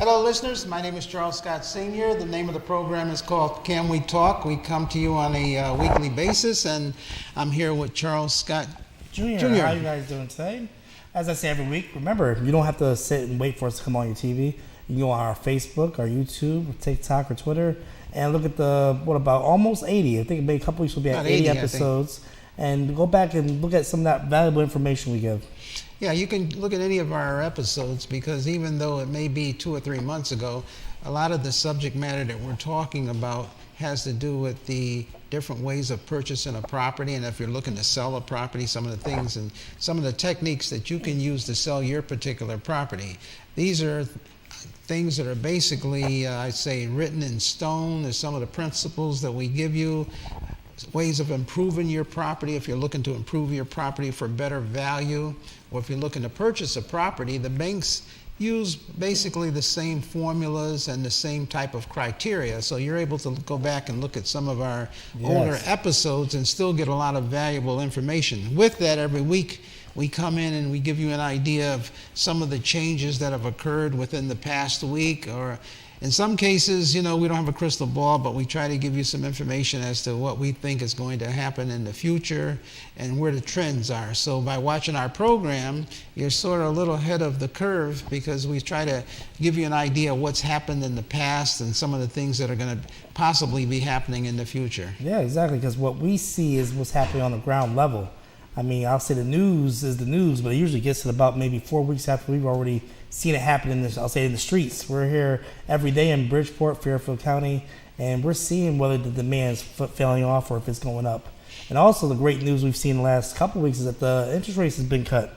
Hello, listeners. My name is Charles Scott Sr. The name of the program is called Can We Talk? We come to you on a weekly basis, and I'm here with Charles Scott Jr. How you guys doing today? As I say every week, remember, you don't have to sit and wait for us to come on your TV. You can go on our Facebook, our YouTube, TikTok, or Twitter, and look at about almost 80. I think maybe a couple weeks will be at 80 episodes. And go back and look at some of that valuable information we give. Yeah, you can look at any of our episodes because even though it may be 2 or 3 months ago, a lot of the subject matter that we're talking about has to do with the different ways of purchasing a property, and if you're looking to sell a property, some of the things and some of the techniques that you can use to sell your particular property. These are things that are basically, I'd say, written in stone. There's some of the principles that we give you, ways of improving your property if you're looking to improve your property for better value, or if you're looking to purchase a property. The banks use basically the same formulas and the same type of criteria, so you're able to go back and look at some of our older episodes and still get a lot of valuable information. With that, every week we come in and we give you an idea of some of the changes that have occurred within the past week, or in some cases, we don't have a crystal ball, but we try to give you some information as to what we think is going to happen in the future and where the trends are. So by watching our program, you're sort of a little ahead of the curve because we try to give you an idea of what's happened in the past and some of the things that are going to possibly be happening in the future. Yeah, exactly, because what we see is what's happening on the ground level. I mean, I'll say the news is the news, but it usually gets to about maybe 4 weeks after we've already seen it happen in the streets. We're here every day in Bridgeport, Fairfield County, and we're seeing whether the demand's failing off or if it's going up. And also the great news we've seen the last couple of weeks is that the interest rates has been cut.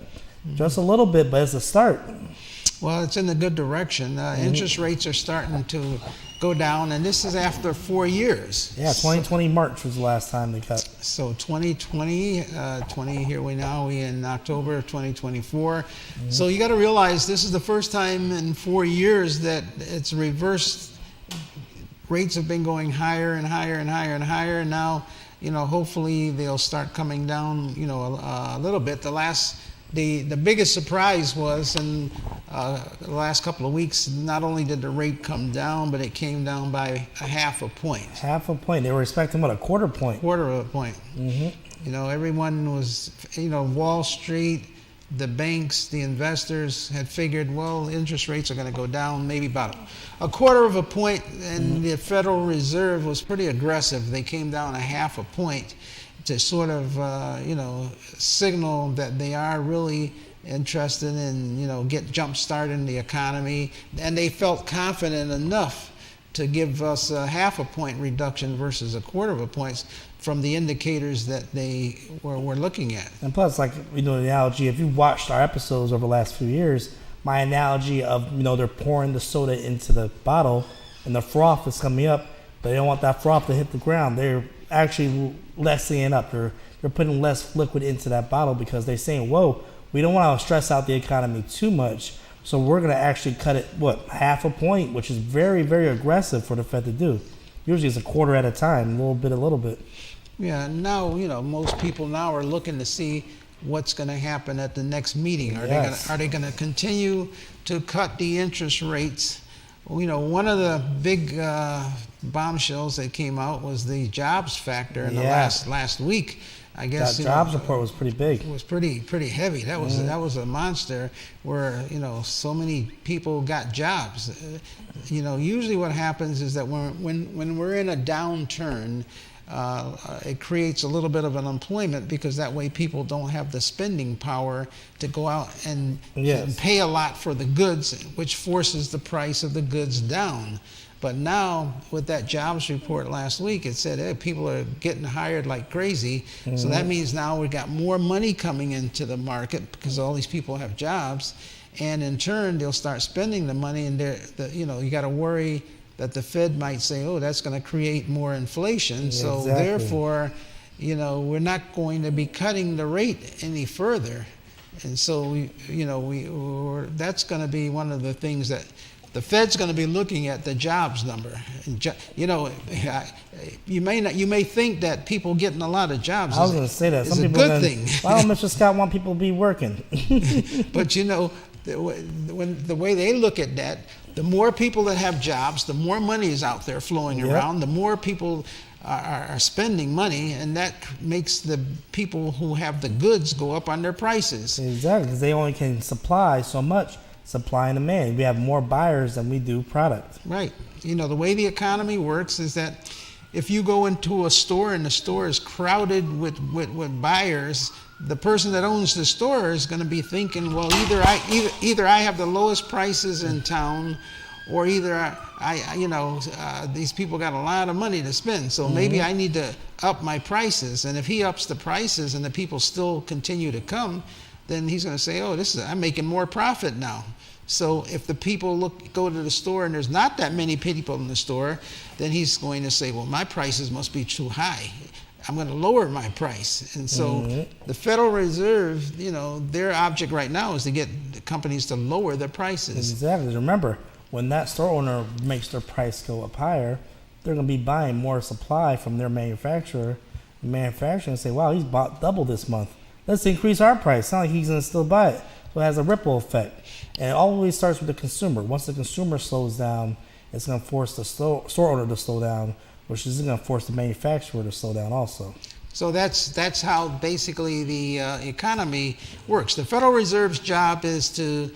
Just a little bit, but it's a start. Well, it's in the good direction. Interest rates are starting to go down, and this is after 4 years. Yeah, 2020 March was the last time they cut. So 2020, here we in October of 2024. So you got to realize this is the first time in 4 years that it's reversed. Rates have been going higher and higher and higher and higher, and now, hopefully they'll start coming down, a little bit. The biggest surprise was in the last couple of weeks, not only did the rate come down, but it came down by a half a point. Half a point. They were expecting, what, a quarter point? Quarter of a point. Everyone was, Wall Street, the banks, the investors had figured, well, interest rates are going to go down maybe about a quarter of a point, and the Federal Reserve was pretty aggressive. They came down a half a point to sort of, signal that they are really interested in, get jump-starting the economy. And they felt confident enough to give us a half a point reduction versus a quarter of a point from the indicators that they were looking at. And plus, like, the analogy, if you've watched our episodes over the last few years, my analogy of, they're pouring the soda into the bottle and the froth is coming up, but they don't want that froth to hit the ground. They're actually lessening up. They're putting less liquid into that bottle because they're saying, whoa, we don't want to stress out the economy too much, so we're going to actually cut it, half a point, which is very, very aggressive for the Fed to do. Usually it's a quarter at a time, a little bit. Yeah, now, most people now are looking to see what's going to happen at the next meeting. Are they going to continue to cut the interest rates? One of the big bombshells that came out was the jobs factor in the last week. I guess that jobs report was pretty big. It was pretty heavy. That was a monster where so many people got jobs. Usually what happens is that when we're in a downturn, it creates a little bit of unemployment because that way people don't have the spending power to go out and pay a lot for the goods, which forces the price of the goods down. But now, with that jobs report last week, it said, hey, people are getting hired like crazy. So that means now we've got more money coming into the market because all these people have jobs. And in turn, they'll start spending the money, and you got to worry that the Fed might say, oh, that's going to create more inflation. So therefore, we're not going to be cutting the rate any further. And so, that's going to be one of the things that the Fed's going to be looking at, the jobs number. And you may think that people getting a lot of jobs I was going to say that. Some people a good thing. Why don't Mr. Scott want people to be working? But the way they look at that, The more people that have jobs, the more money is out there flowing Yep. around, the more people are spending money, and that makes the people who have the goods go up on their prices. Exactly, because they only can supply so much, supply and demand. We have more buyers than we do product. Right. You know, the way the economy works is that if you go into a store and the store is crowded with buyers, the person that owns the store is going to be thinking, well, either I have the lowest prices in town, or either these people got a lot of money to spend, so maybe I need to up my prices. And if he ups the prices and the people still continue to come, then he's going to say, oh, I'm making more profit now. So if the people go to the store and there's not that many people in the store, then he's going to say, well, my prices must be too high. I'm going to lower my price. And so the Federal Reserve, their object right now is to get the companies to lower their prices. Exactly. Remember, when that store owner makes their price go up higher, they're going to be buying more supply from their manufacturer. The manufacturer and say, wow, he's bought double this month. Let's increase our price. It's not like he's going to still buy it. So it has a ripple effect. And it always starts with the consumer. Once the consumer slows down, it's going to force the store owner to slow down, which is going to force the manufacturer to slow down also. So that's how basically the economy works. The Federal Reserve's job is to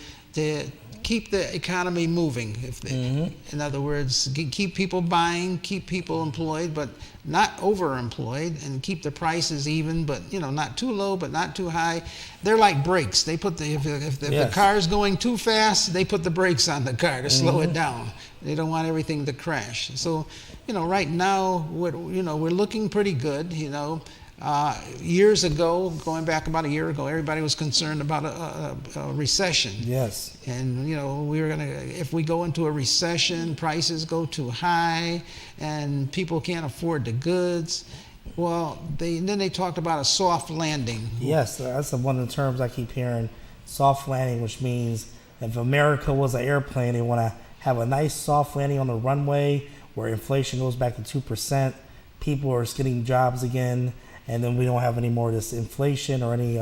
keep the economy moving. In other words, keep people buying, keep people employed, but not overemployed, and keep the prices even, but not too low, but not too high. They're like brakes. They put if the car's going too fast, they put the brakes on the car to slow it down. They don't want everything to crash. So, right now we're looking pretty good. Years ago, going back about a year ago, everybody was concerned about a recession. Yes. And we were if we go into a recession, prices go too high, and people can't afford the goods. Well, then they talked about a soft landing. Yes, that's one of the terms I keep hearing, soft landing, which means if America was an airplane, they want to have a nice soft landing on the runway where inflation goes back to 2%, people are getting jobs again, and then we don't have any more of this inflation or any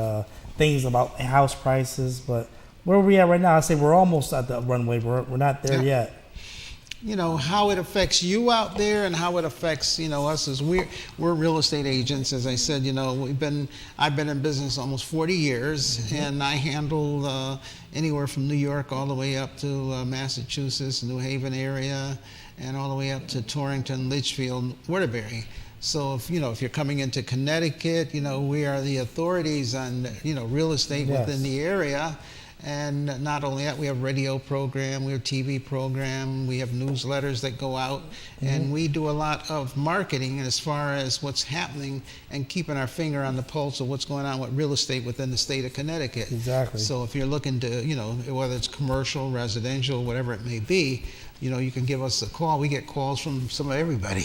things about house prices. But where are we at right now? I say we're almost at the runway. We're not there yet. How it affects you out there and how it affects us as we're real estate agents. As I said, I've been in business almost 40 years, and I handle anywhere from New York all the way up to Massachusetts, New Haven area, and all the way up to Torrington, Litchfield, Waterbury. So if you're coming into Connecticut, we are the authorities on real estate within the area. And not only that, we have radio program, we have TV program, we have newsletters that go out, and we do a lot of marketing as far as what's happening and keeping our finger on the pulse of what's going on with real estate within the state of Connecticut. Exactly. So if you're looking to, whether it's commercial, residential, whatever it may be, you can give us a call. We get calls from some of everybody.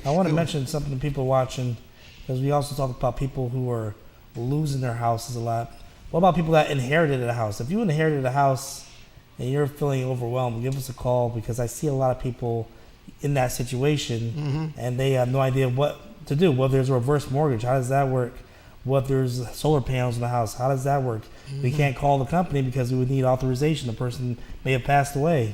I want to mention something to people watching, because we also talk about people who are losing their houses a lot. What about people that inherited a house? If you inherited a house and you're feeling overwhelmed, give us a call, because I see a lot of people in that situation and they have no idea what to do. Whether there's a reverse mortgage, how does that work? What if there's solar panels in the house, how does that work? We can't call the company because we would need authorization. The person may have passed away,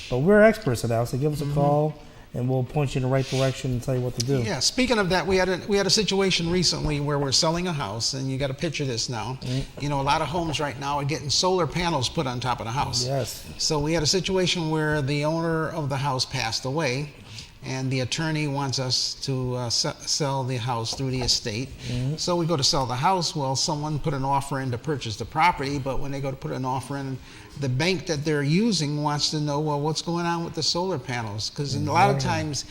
But we're experts at that, so give us a call and we'll point you in the right direction and tell you what to do. Yeah, speaking of that, we had a situation recently where we're selling a house, and you got to picture this now. A lot of homes right now are getting solar panels put on top of the house. Yes. So we had a situation where the owner of the house passed away, and the attorney wants us to sell the house through the estate. So we go to sell the house. Well, someone put an offer in to purchase the property, but when they go to put an offer in, the bank that they're using wants to know, well, what's going on with the solar panels? Because a lot of times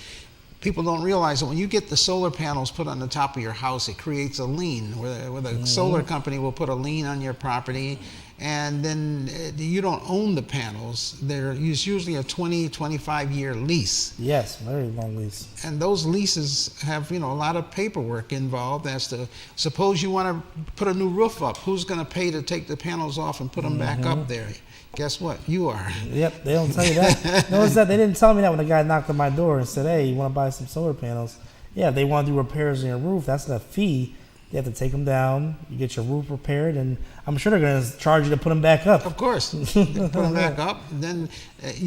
people don't realize that when you get the solar panels put on the top of your house, it creates a lien where the solar company will put a lien on your property, and then you don't own the panels. It's usually a 20, 25-year lease. Yes, very long lease. And those leases have, a lot of paperwork involved as to, suppose you want to put a new roof up, who's going to pay to take the panels off and put them back up there? Guess what? You are. Yep, they don't tell you that. Notice that they didn't tell me that when the guy knocked on my door and said, hey, you want to buy some solar panels? Yeah, if they want to do repairs on your roof, that's a fee. You have to take them down. You get your roof repaired, and I'm sure they're going to charge you to put them back up. Of course, they put them back up. Then, at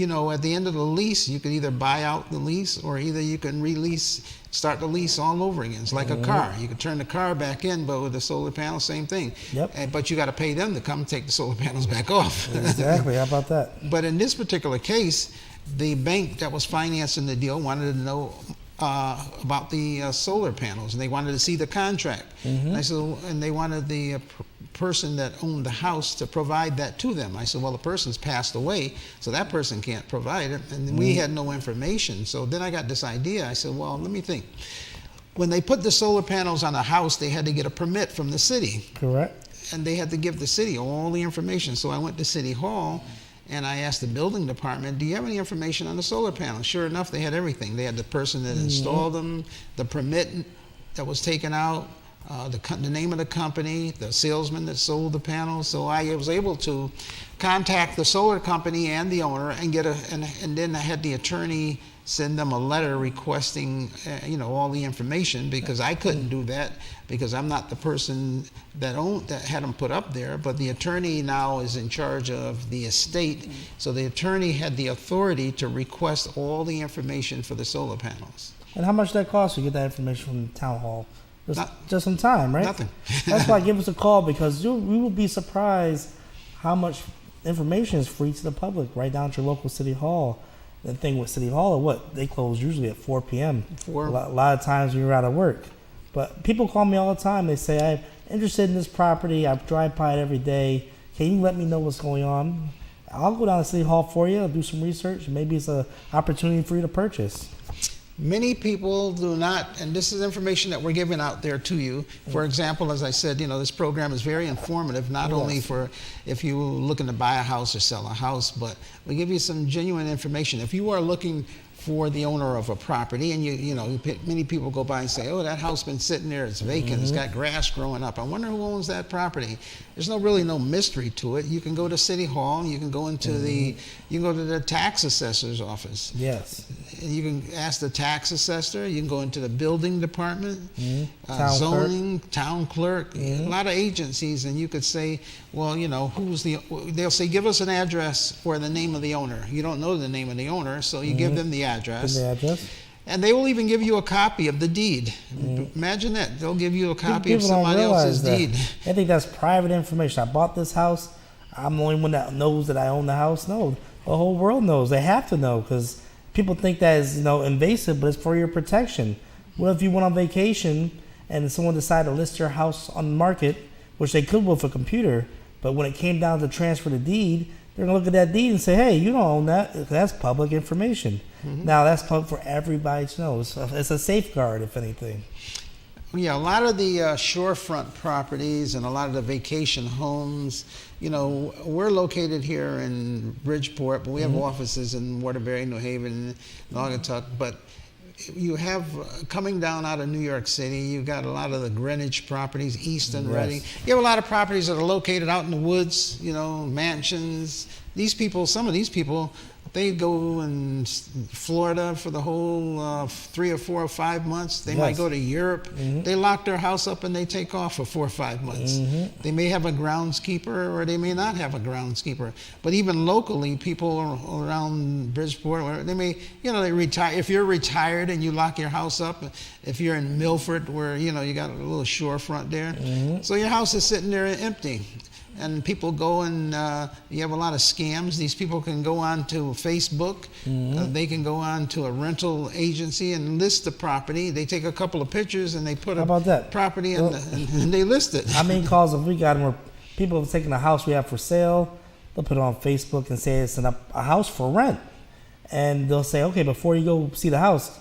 the end of the lease, you can either buy out the lease or either you can start the lease all over again. It's like a car. You can turn the car back in, but with the solar panels, same thing. Yep. But you got to pay them to come take the solar panels back off. Exactly. How about that? But in this particular case, the bank that was financing the deal wanted to know about the solar panels, and they wanted to see the contract. And I said, and they wanted the person that owned the house to provide that to them. I said, well, the person's passed away, so that person can't provide it, and we had no information. So then I got this idea. I said, well, let me think. When they put the solar panels on a house, they had to get a permit from the city. Correct. And they had to give the city all the information. So I went to City Hall, and I asked the building department, do you have any information on the solar panels? Sure enough, they had everything. They had the person that installed them, the permit that was taken out, the name of the company, the salesman that sold the panels. So I was able to contact the solar company and the owner and and then I had the attorney send them a letter requesting, all the information, because I couldn't do that because I'm not the person that had them put up there. But the attorney now is in charge of the estate, so the attorney had the authority to request all the information for the solar panels. And how much that cost to get that information from the town hall? Just some time, right? Nothing. That's why give us a call, because we will be surprised how much information is free to the public right down to your local city hall. The thing with City Hall, they close usually at 4 p.m. A lot of times when you're out of work. But people call me all the time. They say, I'm interested in this property. I drive by it every day. Can you let me know what's going on? I'll go down to City Hall for you. I'll do some research. Maybe it's an opportunity for you to purchase. Many people do not, and this is information that we're giving out there to you. For example, as I said, this program is very informative, not only for if you're looking to buy a house or sell a house, but we give you some genuine information. If you are looking for the owner of a property, and many people go by and say, oh, that house been sitting there, it's vacant, it's got grass growing up. I wonder who owns that property. There's really no mystery to it. You can go to City Hall, you can go into you can go to the tax assessor's office. Yes. And you can ask the tax assessor, you can go into the building department, Zoning, town clerk, a lot of agencies, and you could say, well, they'll say, give us an address or the name of the owner. You don't know the name of the owner, so you give them the address. And they will even give you a copy of the deed. Imagine that. They'll give you a copy of somebody else's deed. I think that's private information. I bought this house. I'm the only one that knows that I own the house. No, the whole world knows. They have to know, because people think that is, invasive, but it's for your protection. What if you went on vacation and someone decided to list your house on the market, which they could with a computer, but when it came down to transfer the deed, they're going to look at that deed and say, hey, you don't own that. That's public information. Now, that's public for everybody to know. It's a safeguard, if anything. Yeah, a lot of the shorefront properties and a lot of the vacation homes, we're located here in Bridgeport, but we have offices in Waterbury, New Haven, Naugatuck. But you have, coming down out of New York City, you've got a lot of the Greenwich properties, Easton, Reading. You have a lot of properties that are located out in the woods, mansions. Some of these people, they go in Florida for the whole 3 or 4 or 5 months. They might go to Europe. They lock their house up and they take off for 4 or 5 months. They may have a groundskeeper or they may not have a groundskeeper. But even locally, people around Bridgeport, they may, they retire. If you're retired and you lock your house up, if you're in Milford where, you got a little shorefront there, so your house is sitting there empty. And people go and you have a lot of scams. These people can go on to Facebook. They can go on to a rental agency and list the property. They take a couple of pictures and they put property and they list it. How many calls have we gotten where people have taken a house we have for sale, they'll put it on Facebook and say it's a house for rent. And they'll say, okay, before you go see the house,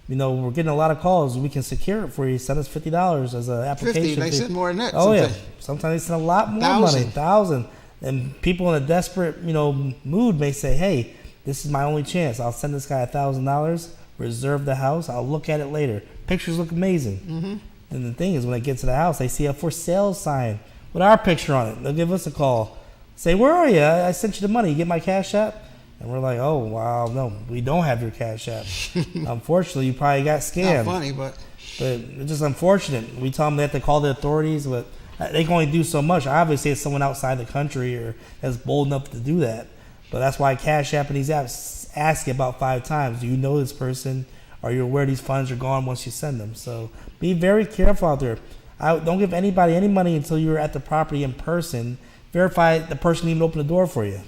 we're getting a lot of calls. We can secure it for you. Send us $50 as an application. 50, they send more than that. Oh, yeah. Sometimes they send a lot more money, 1,000. And people in a desperate, mood may say, hey, this is my only chance. I'll send this guy $1,000, reserve the house. I'll look at it later. Pictures look amazing. And the thing is, when they get to the house, they see a for sale sign with our picture on it. They'll give us a call. Say, where are you? I sent you the money. You get my Cash App? And we're like, oh, wow, no, we don't have your Cash App. Unfortunately, you probably got Not scammed. funny, but But it's just unfortunate. We tell them they have to call the authorities, but they can only do so much. Obviously, it's someone outside the country or that's bold enough to do that. But that's why Cash App and these apps ask you about 5 times. Do you know this person? Are you aware these funds are gone once you send them? So be very careful out there. Don't give anybody any money until you're at the property in person. Verify the person even opened the door for you.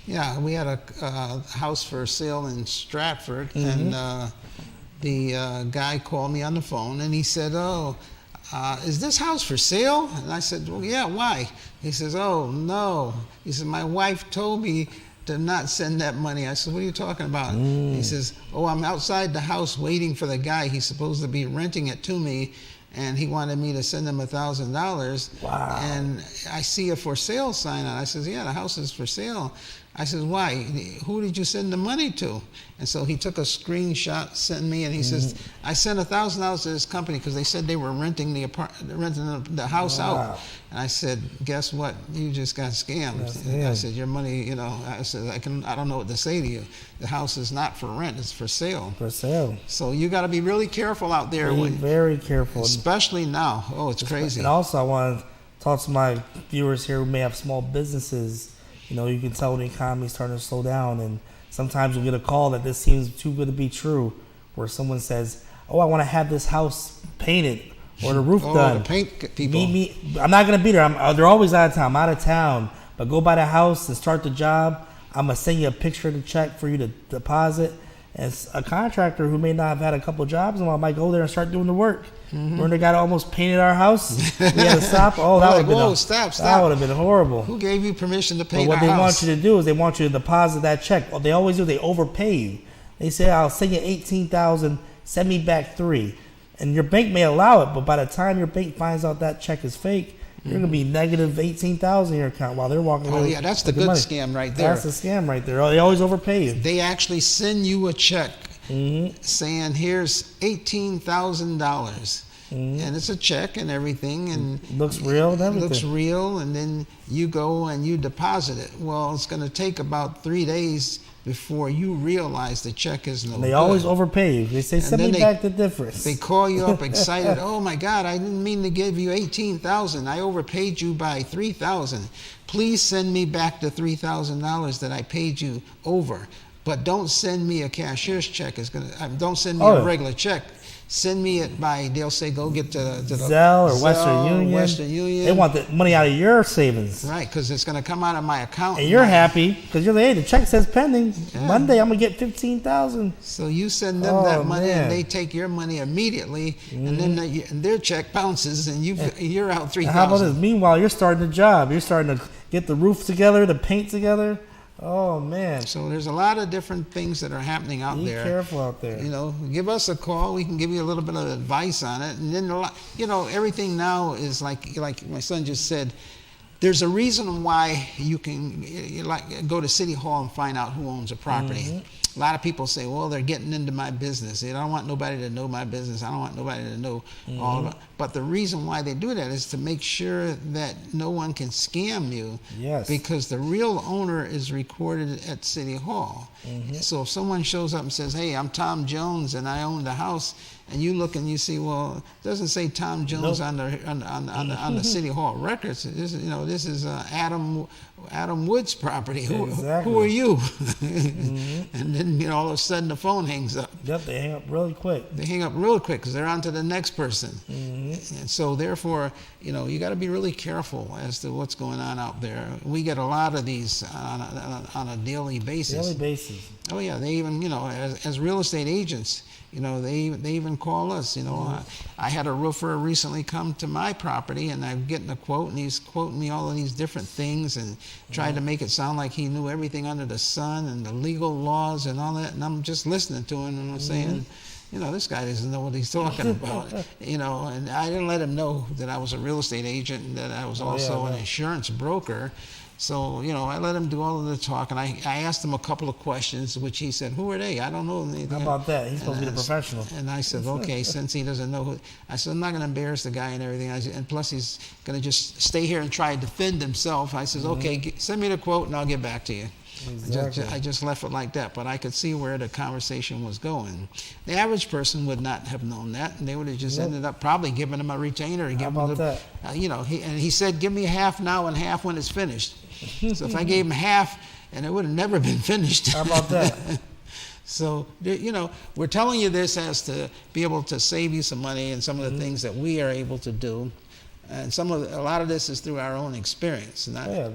yeah, we had a house for sale in Stratford, and the guy called me on the phone, and he said, "Oh, is this house for sale?" And I said, "Well, yeah, why?" He says, "Oh, no." He said, "My wife told me to not send that money." I said, "What are you talking about?" He says, "Oh, I'm outside the house waiting for the guy. He's supposed to be renting it to me, and he wanted me to send him $1,000. Wow. And I see a for sale sign on it." I says, "Yeah, the house is for sale." I says, "Why? Who did you send the money to?" And so he took a screenshot, sent me, and he says, "I sent $1,000 to this company because they said they were renting the house Wow. out." And I said, "Guess what? You just got scammed." That's And I it. said, "Your money, I said, I don't know what to say to you. The house is not for rent; it's for sale." For sale. So you got to be really careful out there, Be very careful. especially now. Oh, it's crazy. And also, I want to talk to my viewers here who may have small businesses. You know, you can tell when the economy's starting to slow down, and sometimes you'll get a call that this seems too good to be true, where someone says, "Oh, I want to have this house painted or the roof Oh, done. the paint people. Meet me. I'm not gonna be there. They're always out of town. I'm out of town. But go by the house and start the job. I'm gonna send you a picture of the check for you to deposit." And a contractor who may not have had a couple jobs in a while might go there and start doing the work. When the guy almost painted our house, we had to stop. Oh, that We're would have like, been "Whoa, stop. that would have been horrible. Who gave you permission to But paint what our they house?" want you to do is they want you to deposit that check. What they always do, they overpay you. They say, "I'll send you 18,000. Send me back 3," and your bank may allow it, but by the time your bank finds out that check is fake, you're gonna be negative 18,000 in your account while they're walking away. Oh, yeah, that's the with your good money. scam right there. That's a scam right there. They always overpay you. They actually send you a check saying, "Here's $18,000." And it's a check and everything, and Looks real and it everything. looks real, and then you go and you deposit it. Well, it's going to take about 3 days before you realize the check is no They good. always overpay you. They say, "Send then me they- back the difference." They call you up excited. "Oh my God, I didn't mean to give you 18,000. I overpaid you by 3,000. Please send me back the $3,000 that I paid you over. But don't send me a cashier's check. Don't send me Oh, a yeah. regular check. Send me it by," they'll say, "go get to the Zelle or Western Zelle, Union. Western Union. They want the money out of your savings. Right, because it's going to come out of my account. And you're happy because you're like, "Hey, the check says pending. Yeah. Monday, I'm gonna get 15,000." So you send them Oh, that money, man. and they take your money immediately, and then and their check bounces, and you're out And how about 3,000. this? Meanwhile, you're starting the job. You're starting to get the roof together, the paint together. Oh man, So there's a lot of different things that are happening out be there. careful out there. Give us a call. We can give you a little bit of advice on it. And then, everything now is like my son just said, there's a reason why you can go to City Hall and find out who owns a property. A lot of people say, "Well, they're getting into my business. I don't want nobody to know my business. I don't want nobody to know all of it." But the reason why they do that is to make sure that no one can scam you. Yes. Because the real owner is recorded at City Hall. So if someone shows up and says, "Hey, I'm Tom Jones and I own the house," and you look and you see, well, it doesn't say Tom Jones Nope. on the City Hall records. This is Adam Wood's property. Who Exactly. are you? And then all of a sudden the phone hangs up. Yep, they hang up really quick. They hang up real quick because they're on to the next person. And so therefore, you got to be really careful as to what's going on out there. We get a lot of these on a daily basis. Daily basis. Oh yeah, they even as real estate agents, they even call us. I had a roofer recently come to my property, and I'm getting a quote, and he's quoting me all of these different things and tried to make it sound like he knew everything under the sun and the legal laws and all that. And I'm just listening to him, and I'm saying, this guy doesn't know what he's talking about. And I didn't let him know that I was a real estate agent and that I was also an insurance broker. So, I let him do all of the talk, and I asked him a couple of questions, which he said, "Who are they? I don't know anything." How about that? He's supposed to be the professional. And I said, "Okay, since he doesn't know who," I said, "I'm not going to embarrass the guy and everything. And plus, he's going to just stay here and try to defend himself." I said, "Okay, send me the quote, and I'll get back to you." Exactly. I just left it like that, but I could see where the conversation was going. The average person would not have known that, and they would have just Yep. ended up probably giving him a retainer. How about that? He said, give me half now and half when it's finished. So if I gave him half, and it would have never been finished. How about that? So, we're telling you this as to be able to save you some money and some of the things that we are able to do. And a lot of this is through our own experience. Yeah,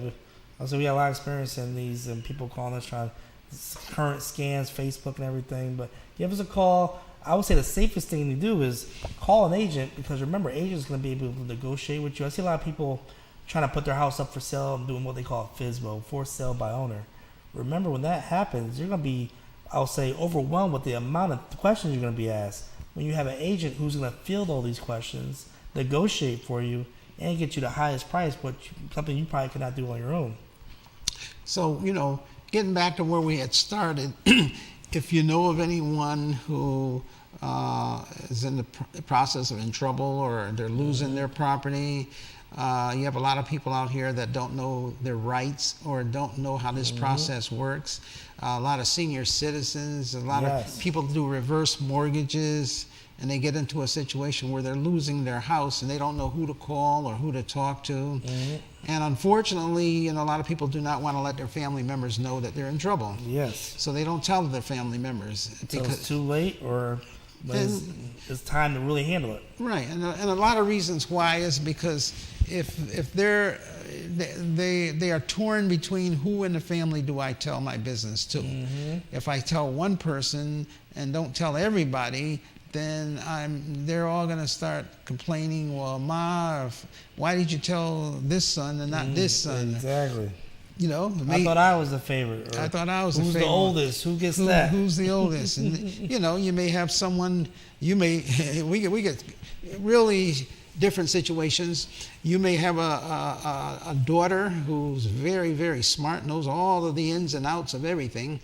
also we have a lot of experience in these and people calling us trying current scans, Facebook and everything. But give us a call. I would say the safest thing to do is call an agent, because remember, agents going to be able to negotiate with you. I see a lot of people trying to put their house up for sale and doing what they call FSBO, for sale by owner. Remember, when that happens, you're going to be, I'll say, overwhelmed with the amount of questions you're going to be asked. When you have an agent who's going to field all these questions, negotiate for you, and get you the highest price, but something you probably could not do on your own. So, getting back to where we had started, if you know of anyone who is in the process of in trouble, or they're losing their property, you have a lot of people out here that don't know their rights or don't know how this process works. A lot of senior citizens, a lot of people do reverse mortgages, and they get into a situation where they're losing their house and they don't know who to call or who to talk to. And unfortunately, a lot of people do not want to let their family members know that they're in trouble. Yes. So they don't tell their family members. Until it's too late, or when it's time to really handle it. Right, and a lot of reasons why is because if they are torn between who in the family do I tell my business to. If I tell one person and don't tell everybody, then they're all going to start complaining. Well, Ma, why did you tell this son and not this son? Exactly. I thought I was the favorite. I thought I was the favorite. Who's the oldest? Who gets that? Who's the oldest? And you may have someone. We get really different situations. You may have a daughter who's very, very smart, knows all of the ins and outs of everything,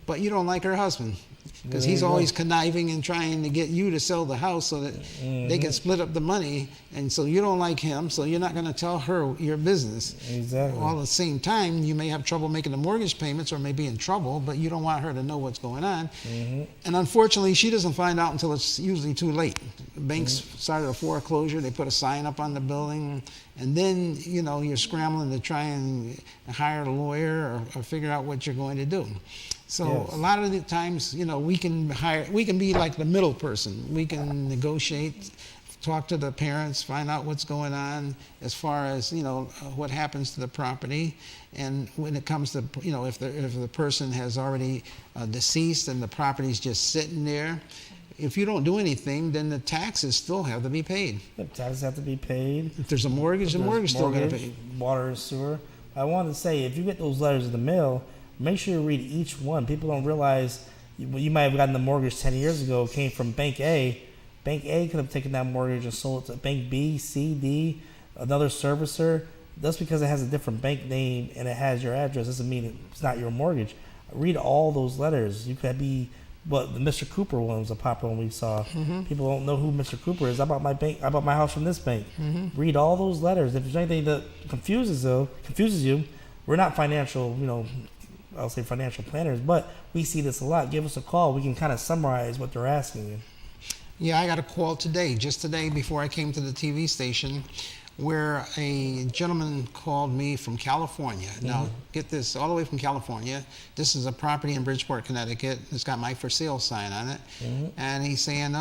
but you don't like her husband because he's always conniving and trying to get you to sell the house so that they can split up the money, and so you don't like him, so you're not going to tell her your business. Exactly. All at the same time, you may have trouble making the mortgage payments or may be in trouble, but you don't want her to know what's going on. And unfortunately, she doesn't find out until it's usually too late. Banks started a foreclosure, they put a sign up on the building, and then you're scrambling to try and hire a lawyer or figure out what you're going to do. So a lot of the times, we can be like the middle person. We can negotiate, talk to the parents, find out what's going on as far as what happens to the property, and when it comes to if the person has already deceased and the property's just sitting there. If you don't do anything, then the taxes still have to be paid. The taxes have to be paid. If there's a mortgage, the mortgage still got to be paid. Water and sewer. I wanted to say, if you get those letters in the mail, make sure you read each one. People don't realize you might have gotten the mortgage 10 years ago came from Bank A. Bank A could have taken that mortgage and sold it to Bank B, C, D, another servicer. Just because it has a different bank name and it has your address doesn't mean it's not your mortgage. Read all those letters. You could be... But the Mr. Cooper one was a popular one we saw. People don't know who Mr. Cooper is. I bought my house from this bank. Read all those letters. If there's anything that confuses you, we're not financial, I'll say financial planners, but we see this a lot. Give us a call. We can kind of summarize what they're asking you. Yeah, I got a call just today before I came to the TV station, where a gentleman called me from California. Now, get this, all the way from California. This is a property in Bridgeport, Connecticut. It's got my for sale sign on it. And he's saying,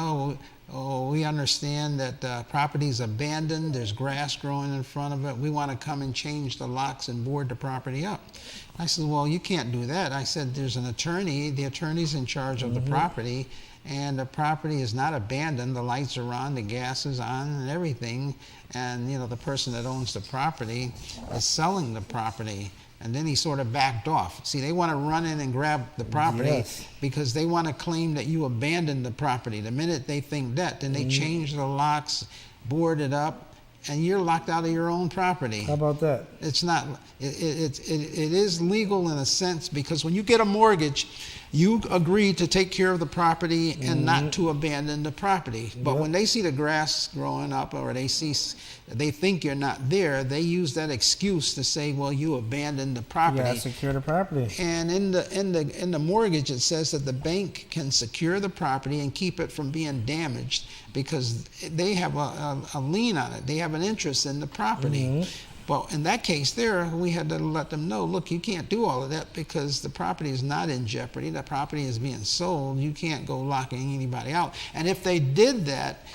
we understand that the property's abandoned. There's grass growing in front of it. We want to come and change the locks and board the property up. I said, well, you can't do that. I said, there's an attorney. The attorney's in charge of the property. And the property is not abandoned. The lights are on, the gas is on, and everything. And the person that owns the property is selling the property. And then he sort of backed off. See, they want to run in and grab the property because they want to claim that you abandoned the property. The minute they think that, then they change the locks, board it up, and you're locked out of your own property. How about that? It's not. It is legal in a sense, because when you get a mortgage, you agree to take care of the property and not to abandon the property. But when they see the grass growing up, or they think you're not there, they use that excuse to say, well, you abandoned the You property. gotta secure the property. And in the mortgage, it says that the bank can secure the property and keep it from being damaged because they have a lien on it. They have an interest in the property. But in that case there, we had to let them know, look, you can't do all of that because the property is not in jeopardy. The property is being sold. You can't go locking anybody out. And if they did that,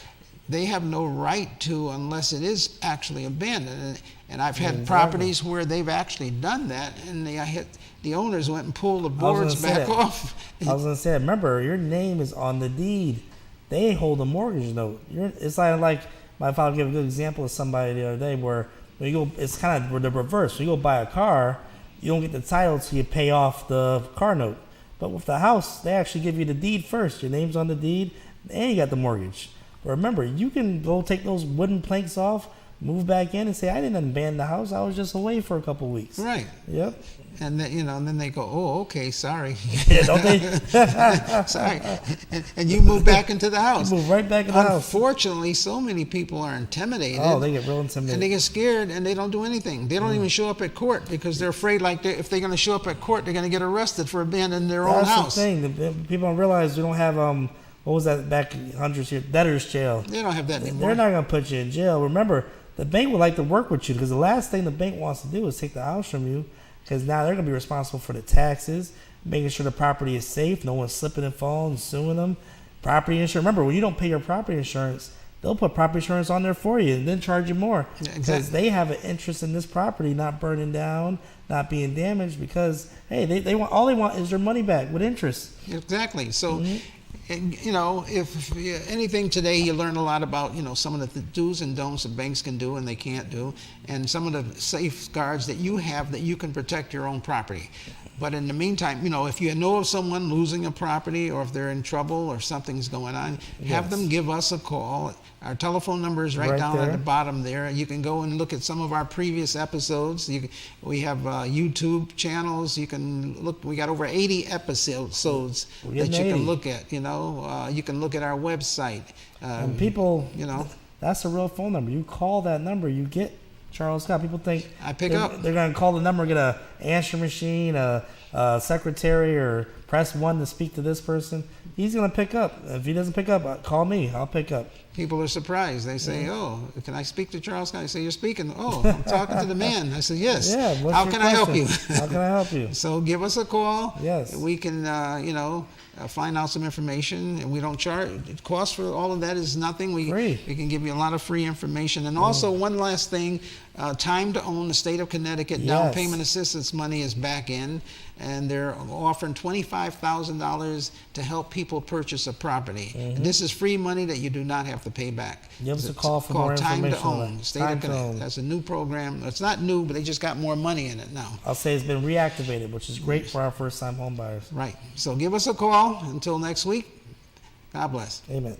they have no right to unless it is actually abandoned. And I've had properties where they've actually done that, and the owners went and pulled the boards back off. I was going to say, remember, your name is on the deed. They hold a mortgage note. It's like my father gave a good example of somebody the other day where when you go, it's kind of the reverse. When you go buy a car, you don't get the title till you pay off the car note. But with the house, they actually give you the deed first. Your name's on the deed, and you got the mortgage. But remember, you can go take those wooden planks off, move back in, and say, I didn't abandon the house. I was just away for a couple of weeks. Right. Yep. And then, and then they go, oh, okay, sorry. Yeah, don't they? Sorry. And you move back into the house. You move right back in the house. Unfortunately, so many people are intimidated. Oh, they get real intimidated. And they get scared, and they don't do anything. They don't even show up at court because they're afraid, if they're going to show up at court, they're going to get arrested for abandoning their own house. That's the thing. People don't realize we don't have, what was that back hundreds years, debtor's jail. They don't have that anymore. They're not going to put you in jail. Remember, the bank would like to work with you because the last thing the bank wants to do is take the house from you because now they're going to be responsible for the taxes, making sure the property is safe, no one's slipping and falling, suing them. Property insurance. Remember, when you don't pay your property insurance, they'll put property insurance on there for you and then charge you more because they have an interest in this property not burning down, not being damaged because, hey, they want all they want is their money back with interest. Exactly. So, if anything today, you learn a lot about, some of the do's and don'ts that banks can do and they can't do, and some of the safeguards that you have that you can protect your own property. But in the meantime, if you know of someone losing a property or if they're in trouble or something's going on, have them give us a call. Our telephone number is right down at the bottom there. You can go and look at some of our previous episodes. We have YouTube channels. You can look. We got over 80 episodes that you can look at. You can look at our website. And people, that's a real phone number. You call that number, you get Charles Scott. People think I pick up. They're going to call the number, get a answer machine, a secretary, or press 1 to speak to this person. He's going to pick up. If he doesn't pick up, call me. I'll pick up. People are surprised. They say, "Oh, can I speak to Charles Scott?" I say, "You're speaking." "Oh, I'm talking to the man." I said, "Yes." Yeah. How can I help you? How can I help you? So give us a call. Yes. We can, find out some information, and we don't charge. The cost for all of that is nothing. Free. We can give you a lot of free information. And also, one last thing, Time to Own, the state of Connecticut, down payment assistance money is back in, and they're offering $25,000 to help people purchase a property. And this is free money that you do not have to pay back. Give us a call for more information. Time to Own, state of Connecticut. That's a new program. It's not new, but they just got more money in it now. I'll say it's been reactivated, which is great for our first-time home buyers. Right. So give us a call. Until next week, God bless. Amen.